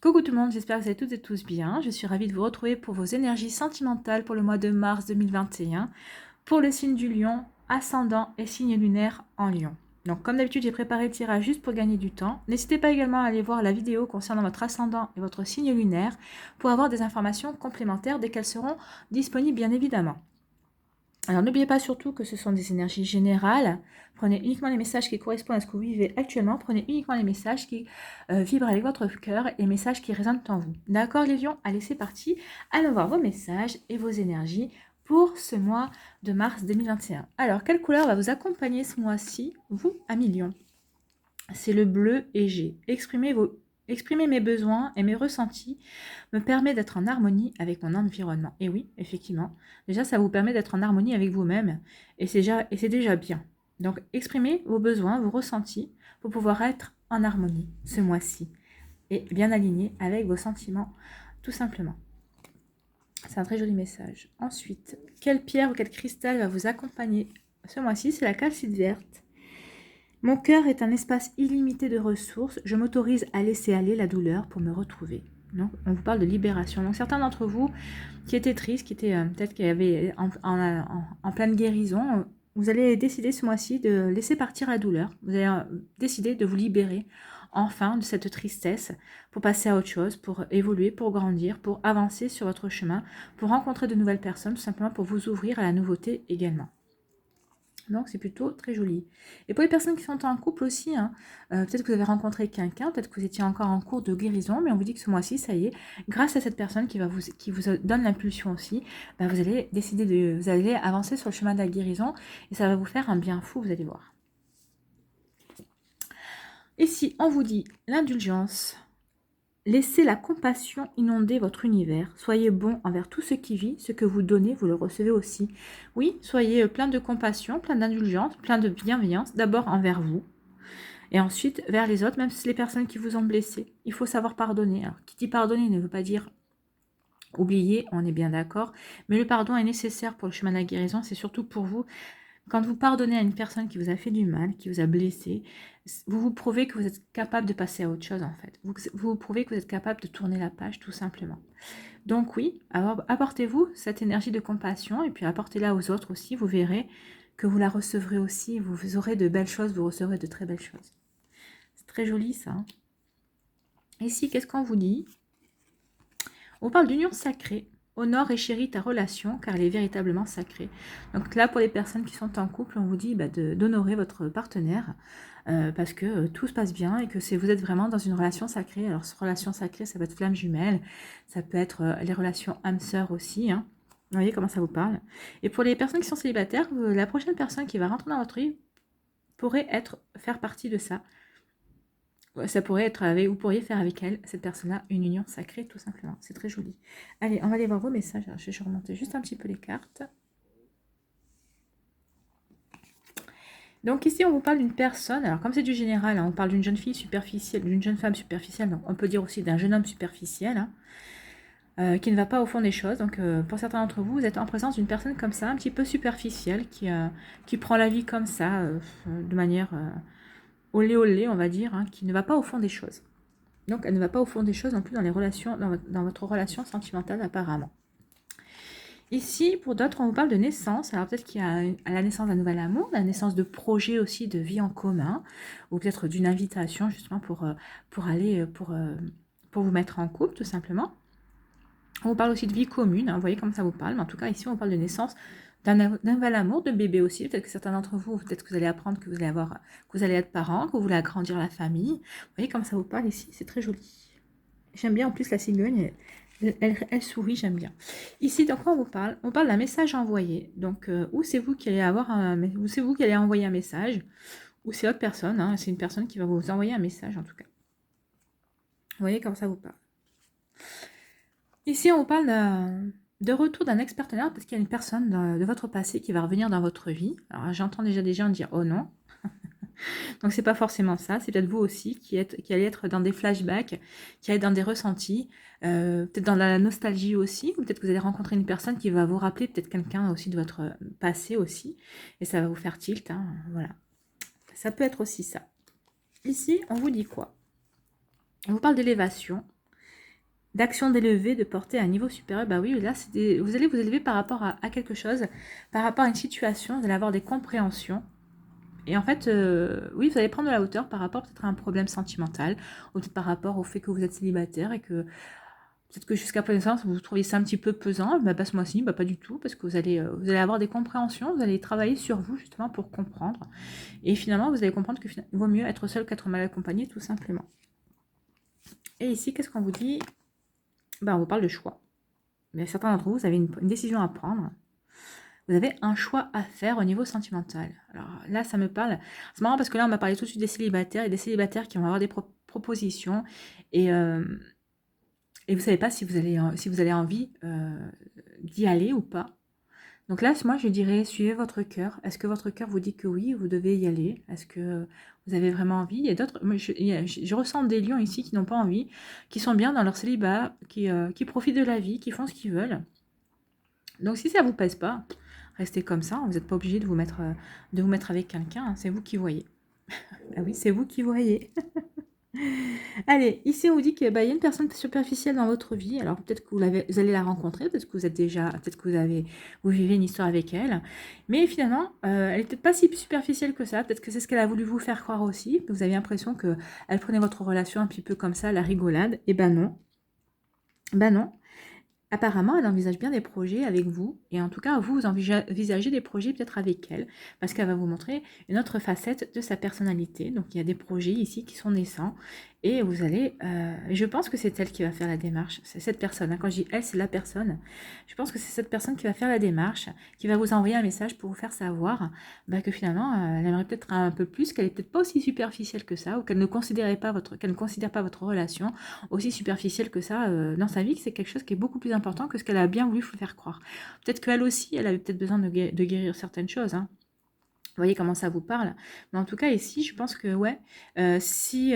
Coucou tout le monde, j'espère que vous allez toutes et tous bien. Je suis ravie de vous retrouver pour vos énergies sentimentales pour le mois de mars 2021, pour le signe du lion, ascendant et signe lunaire en lion. Donc comme d'habitude, j'ai préparé le tirage juste pour gagner du temps. N'hésitez pas également à aller voir la vidéo concernant votre ascendant et votre signe lunaire pour avoir des informations complémentaires dès qu'elles seront disponibles bien évidemment. Alors n'oubliez pas surtout que ce sont des énergies générales. Prenez uniquement les messages qui correspondent à ce que vous vivez actuellement. Prenez uniquement les messages qui vibrent avec votre cœur et les messages qui résonnent en vous. D'accord les lions? Allez, c'est parti. Allons voir vos messages et vos énergies pour ce mois de mars 2021. Alors, quelle couleur va vous accompagner ce mois-ci, vous, amis lions? C'est le bleu égé. Exprimer mes besoins et mes ressentis me permet d'être en harmonie avec mon environnement. Et oui, effectivement, déjà ça vous permet d'être en harmonie avec vous-même et c'est déjà bien. Donc exprimez vos besoins, vos ressentis pour pouvoir être en harmonie ce mois-ci et bien aligné avec vos sentiments, tout simplement. C'est un très joli message. Ensuite, quelle pierre ou quel cristal va vous accompagner ce mois-ci? C'est la calcite verte. Mon cœur est un espace illimité de ressources. Je m'autorise à laisser aller la douleur pour me retrouver. Donc, on vous parle de libération. Donc, certains d'entre vous qui étaient tristes, qui étaient peut-être qui avaient en pleine guérison, vous allez décider ce mois-ci de laisser partir la douleur. Vous allez décider de vous libérer enfin de cette tristesse pour passer à autre chose, pour évoluer, pour grandir, pour avancer sur votre chemin, pour rencontrer de nouvelles personnes, tout simplement pour vous ouvrir à la nouveauté également. Donc c'est plutôt très joli. Et pour les personnes qui sont en couple aussi, hein, peut-être que vous avez rencontré quelqu'un, peut-être que vous étiez encore en cours de guérison, mais on vous dit que ce mois-ci, ça y est, grâce à cette personne qui vous donne l'impulsion aussi, bah, vous allez vous allez avancer sur le chemin de la guérison et ça va vous faire un bien fou, vous allez voir. Ici, on vous dit l'indulgence. Laissez la compassion inonder votre univers. Soyez bon envers tout ce qui vit. Ce que vous donnez, vous le recevez aussi. Oui, soyez plein de compassion, plein d'indulgence, plein de bienveillance. D'abord envers vous et ensuite vers les autres, même si c'est les personnes qui vous ont blessé. Il faut savoir pardonner. Alors, qui dit pardonner ne veut pas dire oublier, on est bien d'accord. Mais le pardon est nécessaire pour le chemin de la guérison. C'est surtout pour vous. Quand vous pardonnez à une personne qui vous a fait du mal, qui vous a blessé, vous vous prouvez que vous êtes capable de passer à autre chose en fait. Vous prouvez que vous êtes capable de tourner la page tout simplement. Donc oui, apportez-vous cette énergie de compassion et puis apportez-la aux autres aussi. Vous verrez que vous la recevrez aussi. Vous aurez de belles choses, vous recevrez de très belles choses. C'est très joli ça. Hein. Ici, qu'est-ce qu'on vous dit? On parle d'union sacrée. Honore et chéris ta relation car elle est véritablement sacrée. Donc là, pour les personnes qui sont en couple, on vous dit d'honorer votre partenaire parce que tout se passe bien et que vous êtes vraiment dans une relation sacrée. Alors, cette relation sacrée, ça peut être flamme jumelle, ça peut être les relations âme-sœur aussi. Hein. Vous voyez comment ça vous parle. Et pour les personnes qui sont célibataires, la prochaine personne qui va rentrer dans votre vie pourrait faire partie de ça. Ça pourrait être vous pourriez faire avec elle, cette personne-là, une union sacrée, tout simplement. C'est très joli. Allez, on va aller voir vos messages. Alors, je vais remonter juste un petit peu les cartes. Donc ici, on vous parle d'une personne. Alors, comme c'est du général, hein, on parle d'une jeune fille superficielle, d'une jeune femme superficielle. Donc, on peut dire aussi d'un jeune homme superficiel, hein, qui ne va pas au fond des choses. Donc, pour certains d'entre vous, vous êtes en présence d'une personne comme ça, un petit peu superficielle, qui prend la vie comme ça, de manière... olé olé, on va dire, hein, qui ne va pas au fond des choses. Donc, elle ne va pas au fond des choses non plus dans les relations, dans votre relation sentimentale apparemment. Ici, pour d'autres, on vous parle de naissance. Alors peut-être qu'il y a à la naissance d'un nouvel amour, la naissance de projets aussi de vie en commun, ou peut-être d'une invitation justement pour vous mettre en couple tout simplement. On vous parle aussi de vie commune, hein, vous voyez comment ça vous parle, mais en tout cas ici on parle de naissance d'un nouvel amour, de bébé aussi. Peut-être que certains d'entre vous, peut-être que vous allez apprendre que vous allez être parents, que vous voulez agrandir la famille. Vous voyez comment ça vous parle ici, c'est très joli. J'aime bien en plus la cigogne, elle sourit, j'aime bien. Ici, donc on vous parle d'un message envoyé. Donc ou c'est vous qui allez envoyer un message, ou c'est autre personne, hein, c'est une personne qui va vous envoyer un message en tout cas. Vous voyez comment ça vous parle. Ici, on vous parle de retour d'un ex-partenaire, parce qu'il y a une personne de votre passé qui va revenir dans votre vie. Alors, j'entends déjà des gens dire « Oh non !» Donc, c'est pas forcément ça. C'est peut-être vous aussi qui allez être dans des flashbacks, qui allez être dans des ressentis, peut-être dans la nostalgie aussi, ou peut-être que vous allez rencontrer une personne qui va vous rappeler peut-être quelqu'un aussi de votre passé aussi, et ça va vous faire tilt, hein, voilà. Ça peut être aussi ça. Ici, on vous dit quoi? On vous parle d'élévation. d'action d'élever, de porter à un niveau supérieur, bah oui, là, vous allez vous élever par rapport à quelque chose, par rapport à une situation, vous allez avoir des compréhensions. Et en fait, oui, vous allez prendre de la hauteur par rapport peut-être à un problème sentimental, ou peut-être par rapport au fait que vous êtes célibataire et que peut-être que jusqu'à présent, vous trouviez ça un petit peu pesant. Bah, ce mois-ci, bah, pas du tout, parce que vous allez avoir des compréhensions, vous allez travailler sur vous justement pour comprendre. Et finalement, vous allez comprendre qu'il vaut mieux être seul qu'être mal accompagné, tout simplement. Et ici, qu'est-ce qu'on vous dit? Bah, on vous parle de choix. Mais certains d'entre vous, vous avez une décision à prendre. Vous avez un choix à faire au niveau sentimental. Alors là, ça me parle. C'est marrant parce que là, on m'a parlé tout de suite des célibataires et des célibataires qui vont avoir des propositions et vous savez pas si vous avez envie d'y aller ou pas. Donc là, moi, je dirais, suivez votre cœur. Est-ce que votre cœur vous dit que oui, vous devez y aller? Est-ce que vous avez vraiment envie? Il y a d'autres, je ressens des lions ici qui n'ont pas envie, qui sont bien dans leur célibat, qui profitent de la vie, qui font ce qu'ils veulent. Donc si ça vous pèse pas, restez comme ça. Vous n'êtes pas obligé de vous mettre avec quelqu'un. Hein. C'est vous qui voyez. Ah oui, c'est vous qui voyez. Allez, ici on vous dit qu'il y a une personne superficielle dans votre vie. Alors peut-être que vous allez la rencontrer, peut-être que vous vivez une histoire avec elle. Mais finalement, elle n'est peut-être pas si superficielle que ça. Peut-être que c'est ce qu'elle a voulu vous faire croire aussi. Vous avez l'impression qu'elle prenait votre relation un petit peu comme ça, la rigolade. Et ben non. Ben non. Apparemment, elle envisage bien des projets avec vous, et en tout cas, vous envisagez des projets peut-être avec elle, parce qu'elle va vous montrer une autre facette de sa personnalité. Donc, il y a des projets ici qui sont naissants, et vous allez... je pense que c'est elle qui va faire la démarche, c'est cette personne. Hein. Quand je dis elle, c'est la personne. Je pense que c'est cette personne qui va faire la démarche, qui va vous envoyer un message pour vous faire savoir que finalement, elle aimerait peut-être un peu plus, qu'elle n'est peut-être pas aussi superficielle que ça, ou qu'elle ne considère pas votre relation aussi superficielle que ça dans sa vie, que c'est quelque chose qui est beaucoup plus important que ce qu'elle a bien voulu vous faire croire. Peut-être qu'elle aussi, elle avait peut-être besoin de guérir certaines choses. Hein. Vous voyez comment ça vous parle. Mais en tout cas, ici, je pense que, ouais, si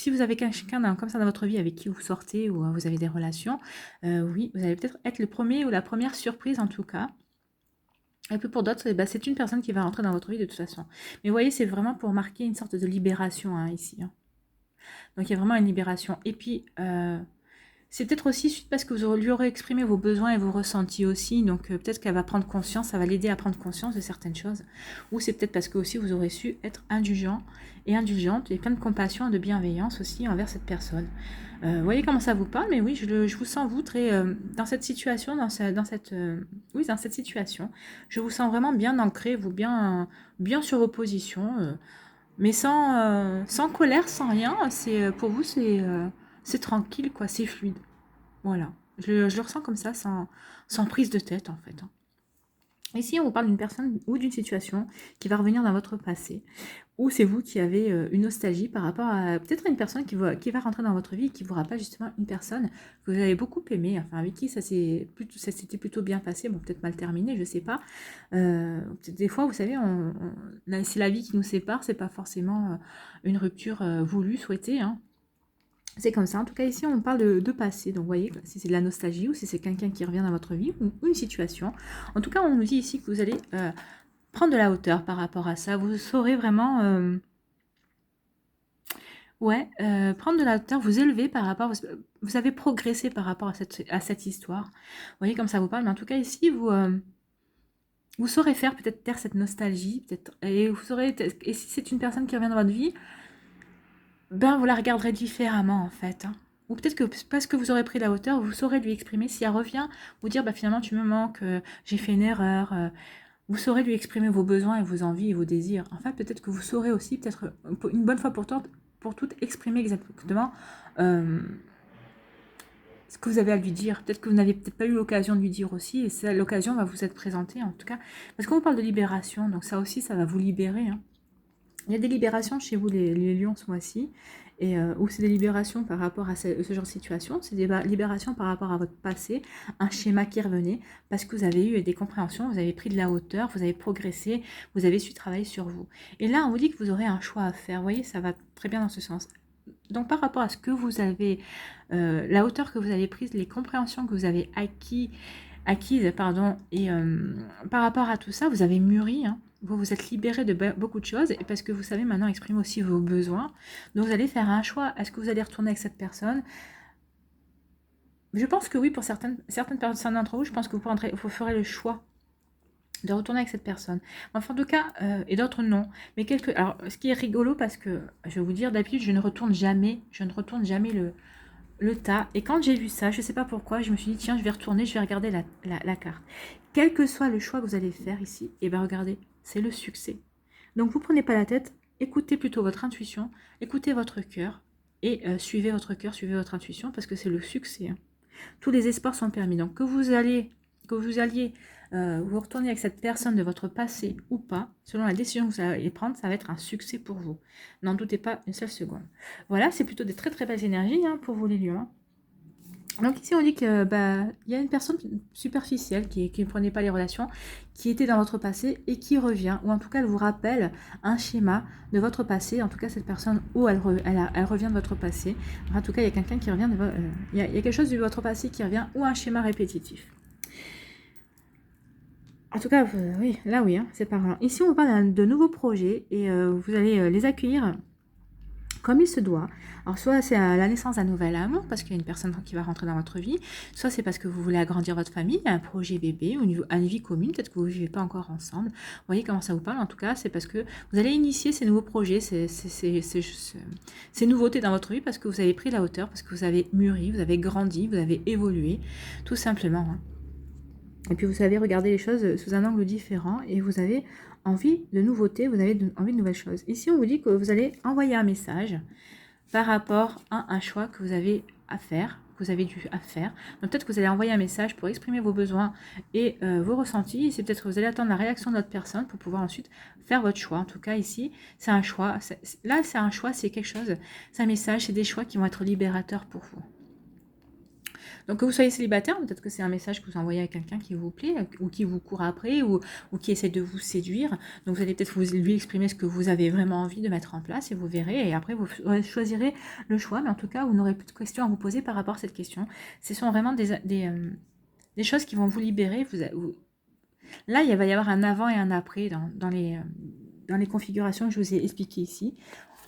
vous avez quelqu'un comme ça dans votre vie avec qui vous sortez ou vous avez des relations, oui, vous allez peut-être être le premier ou la première surprise en tout cas. Et puis pour d'autres, c'est une personne qui va rentrer dans votre vie de toute façon. Mais vous voyez, c'est vraiment pour marquer une sorte de libération hein, ici. Hein. Donc il y a vraiment une libération. Et puis, c'est peut-être aussi suite parce que vous lui aurez exprimé vos besoins et vos ressentis aussi. Donc peut-être qu'elle va prendre conscience, ça va l'aider à prendre conscience de certaines choses. Ou c'est peut-être parce que aussi vous aurez su être indulgent et indulgente et plein de compassion et de bienveillance aussi envers cette personne. Vous voyez comment ça vous parle, mais oui, je vous sens vous très dans cette situation, dans cette situation. Je vous sens vraiment bien ancré, vous bien sur vos positions, mais sans colère, sans rien. Pour vous, c'est tranquille, quoi, c'est fluide. Voilà. Je le ressens comme ça, sans prise de tête, en fait. Hein. Ici, on vous parle d'une personne ou d'une situation qui va revenir dans votre passé, ou c'est vous qui avez une nostalgie par rapport à peut-être une personne qui va rentrer dans votre vie et qui vous rappelle justement une personne que vous avez beaucoup aimée, enfin avec qui ça s'était plutôt bien passé, bon peut-être mal terminé, je sais pas. Des fois, vous savez, c'est la vie qui nous sépare, c'est pas forcément une rupture voulue, souhaitée, hein. C'est comme ça. En tout cas, ici, on parle de passé. Donc, vous voyez, si c'est de la nostalgie ou si c'est quelqu'un qui revient dans votre vie ou une situation. En tout cas, on nous dit ici que vous allez prendre de la hauteur par rapport à ça. Vous saurez vraiment... prendre de la hauteur, vous élever par rapport... Vous avez progressé par rapport à cette histoire. Vous voyez comme ça vous parle. Mais en tout cas, ici, vous saurez faire peut-être taire cette nostalgie. Et si c'est une personne qui revient dans votre vie... vous la regarderez différemment en fait. Hein. Ou peut-être que parce que vous aurez pris la hauteur, vous saurez lui exprimer. Si elle revient, vous dire finalement tu me manques, j'ai fait une erreur. Vous saurez lui exprimer vos besoins et vos envies et vos désirs. En fait, peut-être que vous saurez aussi, peut-être une bonne fois pour toutes, exprimer exactement ce que vous avez à lui dire. Peut-être que vous n'avez peut-être pas eu l'occasion de lui dire aussi, et l'occasion va vous être présentée en tout cas. Parce qu'on parle de libération, donc ça aussi, ça va vous libérer. Hein. Il y a des libérations chez vous, les lions, ce mois-ci, ou c'est des libérations par rapport à ce genre de situation, c'est des libérations par rapport à votre passé, un schéma qui revenait, parce que vous avez eu des compréhensions, vous avez pris de la hauteur, vous avez progressé, vous avez su travailler sur vous. Et là, on vous dit que vous aurez un choix à faire, vous voyez, ça va très bien dans ce sens. Donc par rapport à ce que vous avez, la hauteur que vous avez prise, les compréhensions que vous avez acquises, et par rapport à tout ça, vous avez mûri, hein. Vous vous êtes libéré de beaucoup de choses et parce que vous savez maintenant exprimer aussi vos besoins. Donc vous allez faire un choix. Est-ce que vous allez retourner avec cette personne? je pense que oui, pour certaines personnes d'entre vous, je pense que vous ferez le choix de retourner avec cette personne. Enfin, en tout cas, et d'autres non. Mais alors, ce qui est rigolo, parce que, je vais vous dire, d'habitude, je ne retourne jamais le tas. Et quand j'ai vu ça, je ne sais pas pourquoi, je me suis dit, tiens, je vais retourner, je vais regarder la carte. Quel que soit le choix que vous allez faire ici, et bien regardez, c'est le succès. Donc, vous ne prenez pas la tête, écoutez plutôt votre intuition, écoutez votre cœur, et suivez votre cœur, suivez votre intuition, parce que c'est le succès. Hein. Tous les espoirs sont permis. Donc, que vous alliez vous retourner avec cette personne de votre passé ou pas, selon la décision que vous allez prendre, ça va être un succès pour vous. N'en doutez pas une seule seconde. Voilà, c'est plutôt des très très belles énergies hein, pour vous les lions. Hein. Donc ici on dit que y a une personne superficielle qui ne prenait pas les relations, qui était dans votre passé et qui revient, ou en tout cas elle vous rappelle un schéma de votre passé, en tout cas cette personne, ou elle revient de votre passé. En tout cas il y a quelqu'un qui revient, il y a quelque chose de votre passé qui revient, ou un schéma répétitif. En tout cas, oui, là oui, hein, c'est parlant. Ici on parle de nouveaux projets et vous allez les accueillir comme il se doit. Alors soit c'est à la naissance d'un nouvel amour parce qu'il y a une personne qui va rentrer dans votre vie, soit c'est parce que vous voulez agrandir votre famille, un projet bébé ou une vie commune, peut-être que vous ne vivez pas encore ensemble. Vous voyez comment ça vous parle. En tout cas, c'est parce que vous allez initier ces nouveaux projets, ces nouveautés dans votre vie parce que vous avez pris la hauteur, parce que vous avez mûri, vous avez grandi, vous avez évolué, tout simplement. Hein. Et puis vous savez regarder les choses sous un angle différent et vous avez envie de nouveautés, vous avez envie de nouvelles choses. Ici, on vous dit que vous allez envoyer un message par rapport à un choix que vous avez à faire, que vous avez dû faire. Donc peut-être que vous allez envoyer un message pour exprimer vos besoins et vos ressentis. C'est peut-être que vous allez attendre la réaction de l'autre personne pour pouvoir ensuite faire votre choix. En tout cas, ici, c'est un choix. Là, c'est un choix, c'est quelque chose, c'est un message, c'est des choix qui vont être libérateurs pour vous. Donc que vous soyez célibataire, peut-être que c'est un message que vous envoyez à quelqu'un qui vous plaît ou qui vous court après ou qui essaie de vous séduire. Donc vous allez peut-être lui exprimer ce que vous avez vraiment envie de mettre en place et vous verrez. Et après vous choisirez le choix. Mais en tout cas, vous n'aurez plus de questions à vous poser par rapport à cette question. Ce sont vraiment des choses qui vont vous libérer. Là, il va y avoir un avant et un après dans les configurations que je vous ai expliquées ici.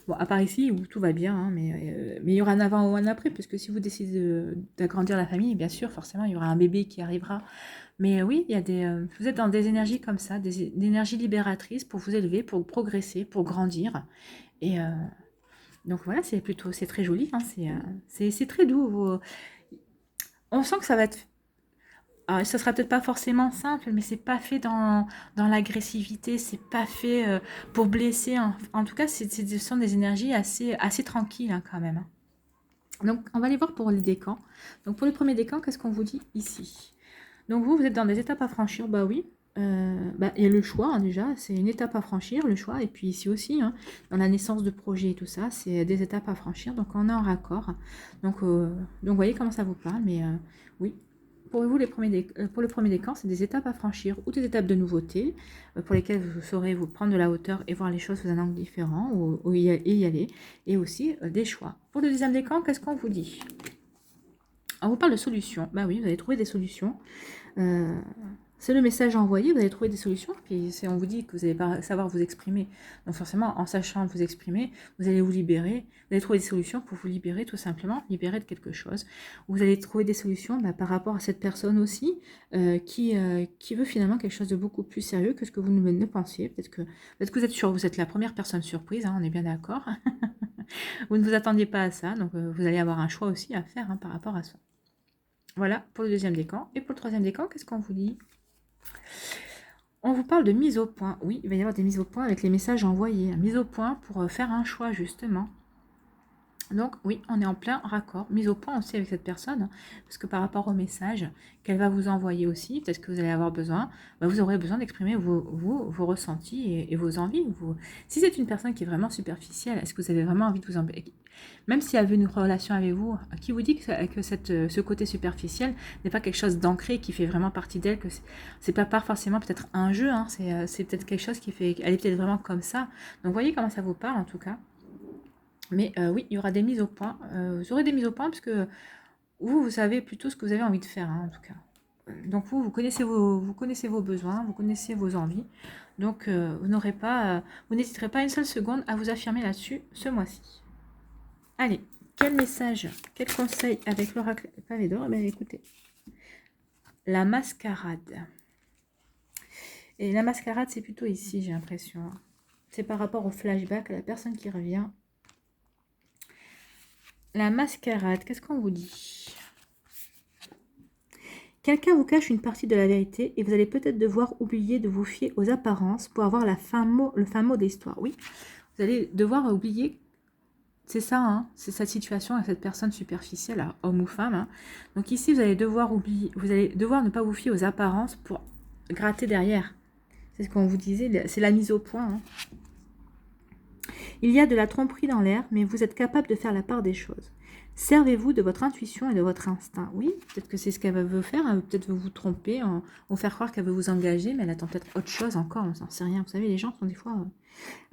Bon, à part ici où tout va bien, hein, mais il y aura un avant ou un après, puisque si vous décidez d'agrandir la famille, bien sûr, forcément, il y aura un bébé qui arrivera. Mais oui, il y a vous êtes dans des énergies comme ça, des énergies libératrices pour vous élever, pour progresser, pour grandir. Et donc voilà, c'est très joli, hein, c'est très doux. On sent que ça va être... Alors, ça sera peut-être pas forcément simple, mais c'est pas fait dans l'agressivité, c'est pas fait pour blesser. En tout cas, ce sont des énergies assez tranquilles hein, quand même. Hein. Donc, on va aller voir pour les décans. Donc, pour le premier décan, qu'est-ce qu'on vous dit ici? Donc, vous êtes dans des étapes à franchir. Bah oui, il y a le choix hein, déjà, c'est une étape à franchir, le choix. Et puis ici aussi, hein, dans la naissance de projet et tout ça, c'est des étapes à franchir. Donc, on est en raccord. Donc vous voyez comment ça vous parle, mais oui. Pour vous, pour le premier décan, c'est des étapes à franchir ou des étapes de nouveauté pour lesquelles vous saurez vous prendre de la hauteur et voir les choses sous un angle différent ou y aller. Et aussi des choix. Pour le deuxième décan, qu'est-ce qu'on vous dit? On vous parle de solutions. Bah oui, vous allez trouver des solutions. C'est le message envoyé, vous allez trouver des solutions, puis on vous dit que vous allez pas savoir vous exprimer. Donc forcément, en sachant vous exprimer, vous allez vous libérer, vous allez trouver des solutions pour vous libérer, tout simplement, libérer de quelque chose. Vous allez trouver des solutions par rapport à cette personne aussi, qui veut finalement quelque chose de beaucoup plus sérieux que ce que vous ne pensiez. Peut-être que vous êtes sûr, vous êtes la première personne surprise, hein, on est bien d'accord. Vous ne vous attendiez pas à ça, donc vous allez avoir un choix aussi à faire hein, par rapport à ça. Voilà pour le deuxième décan. Et pour le troisième décan, qu'est-ce qu'on vous dit? On vous parle de mise au point. Oui, il va y avoir des mises au point avec les messages envoyés. Mise au point pour faire un choix, justement. Donc, oui, on est en plein raccord. Mise au point aussi avec cette personne, parce que par rapport au message qu'elle va vous envoyer aussi, peut-être que vous allez avoir besoin, vous aurez besoin d'exprimer vos ressentis et vos envies. Si c'est une personne qui est vraiment superficielle, est-ce que vous avez vraiment envie de vous embêter? Même si elle veut une relation avec vous, qui vous dit que ce côté superficiel n'est pas quelque chose d'ancré, qui fait vraiment partie d'elle, que c'est pas forcément peut-être un jeu, hein, c'est peut-être quelque chose qui fait... Elle est peut-être vraiment comme ça. Donc, voyez comment ça vous parle, en tout cas. Mais oui, il y aura des mises au point. Vous aurez des mises au point parce que vous savez plutôt ce que vous avez envie de faire, hein, en tout cas. Donc vous connaissez vos besoins, vous connaissez vos envies. Donc vous n'hésiterez pas une seule seconde à vous affirmer là-dessus ce mois-ci. Allez, quel message, quel conseil avec l'oracle pavé d'or? Eh bien, écoutez, la mascarade. Et la mascarade, c'est plutôt ici, j'ai l'impression. C'est par rapport au flashback, à la personne qui revient. La mascarade, qu'est-ce qu'on vous dit? Quelqu'un vous cache une partie de la vérité et vous allez peut-être devoir oublier de vous fier aux apparences pour avoir le fin mot de l'histoire. Oui, vous allez devoir oublier, c'est ça, hein, c'est cette situation avec cette personne superficielle, hein, homme ou femme. Hein. Donc ici, vous allez devoir oublier, vous allez devoir ne pas vous fier aux apparences pour gratter derrière. C'est ce qu'on vous disait, c'est la mise au point. Hein. Il y a de la tromperie dans l'air, mais vous êtes capable de faire la part des choses. Servez-vous de votre intuition et de votre instinct. Oui, peut-être que c'est ce qu'elle veut faire. Elle veut peut-être vous tromper, ou faire croire qu'elle veut vous engager, mais elle attend peut-être autre chose encore. On n'en sait rien. Vous savez, les gens sont des fois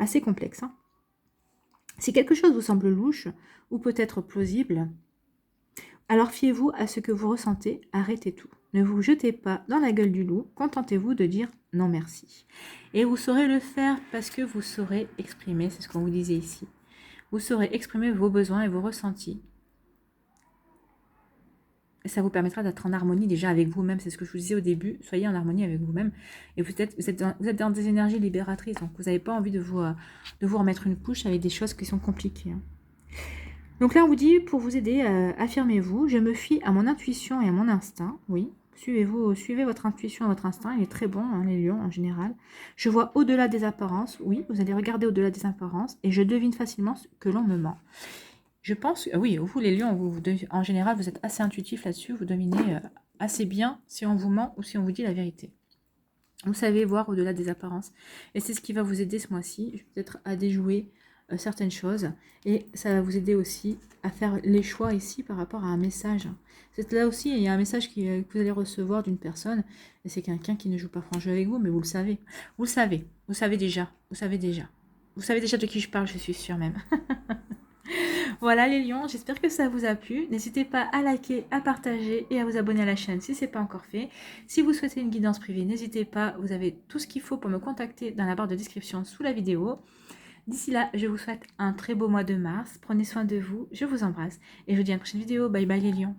assez complexes. Hein. Si quelque chose vous semble louche, ou peut-être plausible, alors fiez-vous à ce que vous ressentez. Arrêtez tout. Ne vous jetez pas dans la gueule du loup. Contentez-vous de dire non merci. Et vous saurez le faire parce que vous saurez exprimer. C'est ce qu'on vous disait ici. Vous saurez exprimer vos besoins et vos ressentis. Et ça vous permettra d'être en harmonie déjà avec vous-même. C'est ce que je vous disais au début. Soyez en harmonie avec vous-même. Et vous êtes dans des énergies libératrices. Donc, vous n'avez pas envie de vous remettre une couche avec des choses qui sont compliquées. Hein. Donc là, on vous dit, pour vous aider, affirmez-vous. Je me fie à mon intuition et à mon instinct. Oui, suivez votre intuition et votre instinct. Il est très bon, hein, les lions en général. Je vois au-delà des apparences. Oui, vous allez regarder au-delà des apparences. Et je devine facilement que l'on me ment. Je pense, oui, vous les lions, en général, vous êtes assez intuitif là-dessus, vous dominez assez bien si on vous ment ou si on vous dit la vérité. Vous savez voir au-delà des apparences. Et c'est ce qui va vous aider ce mois-ci, peut-être à déjouer certaines choses. Et ça va vous aider aussi à faire les choix ici par rapport à un message. C'est là aussi, il y a un message que vous allez recevoir d'une personne, et c'est quelqu'un qui ne joue pas franc jeu avec vous, mais vous le savez. Vous savez déjà. Vous savez déjà de qui je parle, je suis sûre même. Voilà les lions, j'espère que ça vous a plu. N'hésitez pas à liker, à partager et à vous abonner à la chaîne si ce n'est pas encore fait. Si vous souhaitez une guidance privée, n'hésitez pas, vous avez tout ce qu'il faut pour me contacter dans la barre de description sous la vidéo. D'ici là, je vous souhaite un très beau mois de mars. Prenez soin de vous, je vous embrasse et je vous dis à une prochaine vidéo. Bye bye les lions.